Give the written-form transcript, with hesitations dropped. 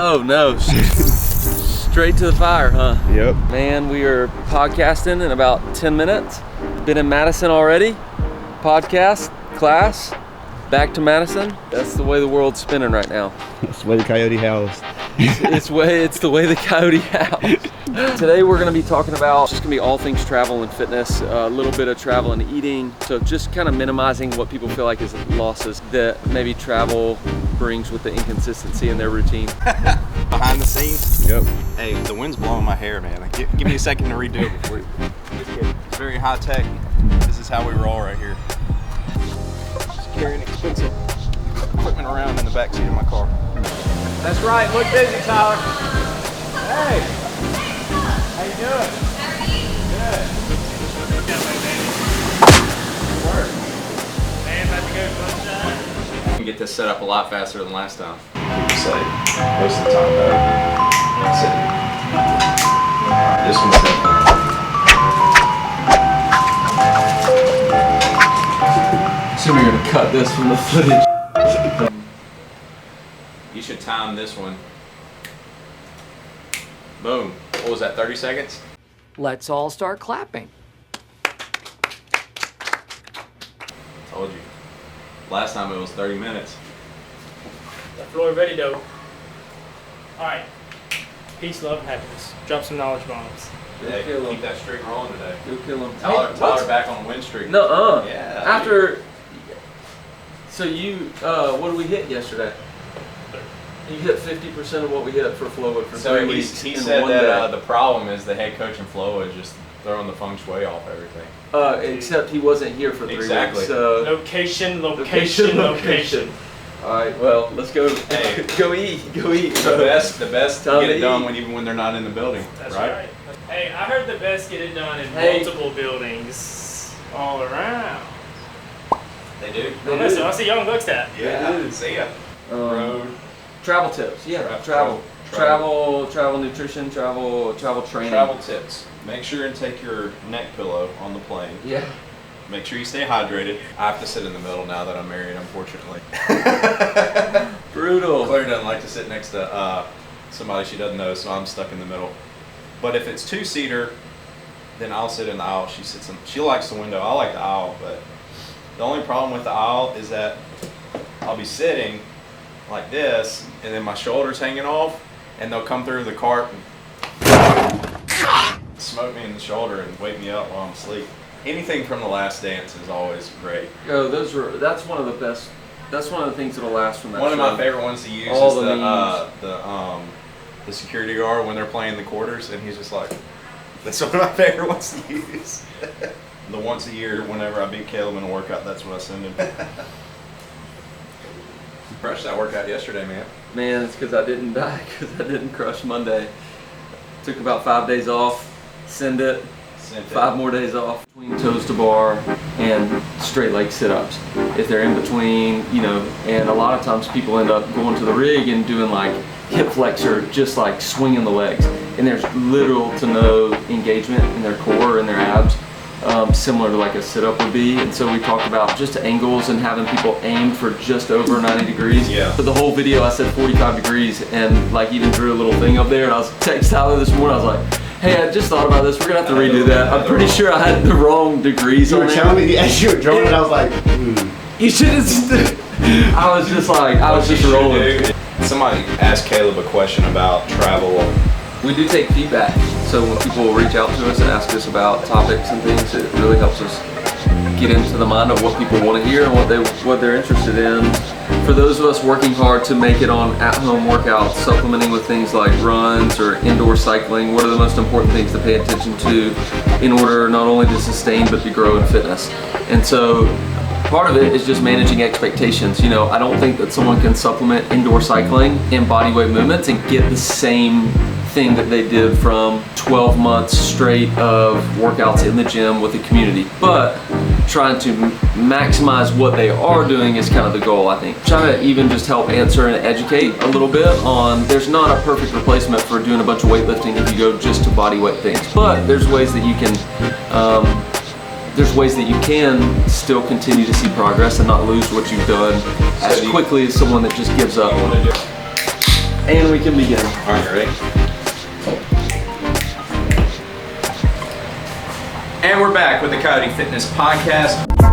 Oh no, straight to the fire, huh? Yep. Man, we are podcasting in about 10 minutes. Been in Madison already. Podcast, class, back to Madison. That's the way the world's spinning right now. That's the way the Coyote house. It's the way the Coyote house. Today we're going to be talking about just going to be all things travel and fitness, a little bit of travel and eating. So just kind of minimizing what people feel like is losses that maybe travel brings with the inconsistency in their routine. Behind the scenes. Yep. Hey, the wind's blowing my hair, man. Give me a second to redo it before you. It's very high tech. This is how we roll right here. Just carrying expensive equipment around in the backseat of my car. That's right. Look busy, Tyler. Hey. How you doing? Good. Work. Man, about to go lunchtime. You can get this set up a lot faster than last time. It's like most of the time, though. That's it. This one's definitely. So we're going to cut this from the footage. You should time this one. Boom. What was that, 30 seconds? Let's all start clapping. Told you. Last time it was 30 minutes. The floor ready though. Alright. Peace, love, and happiness. Drop some knowledge bombs. Hey, kill him. keep that streak rolling today. Go kill him. Tyler back on a win streak. No, Yeah. After. So you, what did we hit yesterday? You hit 50% of what we hit for Flowwood for So 3 weeks. he in said one that day. the problem is the head coach in Flowwood just throwing the feng shui off everything. Except he wasn't here for 3 Exactly. weeks. So Location. All right, well, let's go. Hey. Go eat. The best Time get to it done eat. even when they're not in the building. That's right. Hey, I heard the best get it done in Hey. multiple buildings all around. They do. So I see young looks at. Yeah. See ya. Road. Travel tips. Yeah, travel nutrition, travel training. Travel tips. Make sure and take your neck pillow on the plane. Yeah. Make sure you stay hydrated. I have to sit in the middle now that I'm married, unfortunately. Brutal. Claire doesn't like to sit next to somebody she doesn't know, so I'm stuck in the middle. But if it's two-seater, then I'll sit in the aisle. She likes the window. I like the aisle, but the only problem with the aisle is that I'll be sitting like this, and then my shoulder's hanging off, and they'll come through the cart and smoke me in the shoulder and wake me up while I'm asleep. Anything from The Last Dance is always great. Oh, that's one of the best. That's one of the things that'll last from that One of show. my favorite ones to use All is the the security guard when they're playing the quarters, and he's just like, that's one of my favorite ones to use. The once a year, whenever I beat Caleb in a workout, that's what I send him. Crushed that workout yesterday, man. Man, it's because I didn't die, because I didn't crush Monday. Took about 5 days off, send it, Sent it. 5 more days off. Between toes to bar and straight leg sit-ups. If they're in between, and a lot of times people end up going to the rig and doing like hip flexor, just like swinging the legs. And there's little to no engagement in their core and their abs. Similar to like a sit-up would be, and so we talked about just angles and having people aim for just over 90 degrees. Yeah. But the whole video I said 45 degrees, and like even drew a little thing up there, and I was texting Tyler this morning, I was like, hey, I just thought about this, we're gonna have to redo that. I'm pretty sure I had the wrong degrees You on were there. telling me as you were drawing it, I was like, You should have I was just rolling. Somebody asked Caleb a question about travel. We do take feedback, so when people reach out to us and ask us about topics and things, it really helps us get into the mind of what people want to hear and what they're interested in. For those of us working hard to make it on at-home workouts, supplementing with things like runs or indoor cycling, what are the most important things to pay attention to in order not only to sustain but to grow in fitness? And so part of it is just managing expectations. I don't think that someone can supplement indoor cycling and bodyweight movements and get the same thing that they did from 12 months straight of workouts in the gym with the community. But trying to maximize what they are doing is kind of the goal, I think. Trying to even just help answer and educate a little bit on, there's not a perfect replacement for doing a bunch of weightlifting if you go just to bodyweight things. But there's ways that you can still continue to see progress and not lose what you've done as quickly as someone that just gives up. And we can begin. All right, ready? And we're back with the Coyote Fitness Podcast.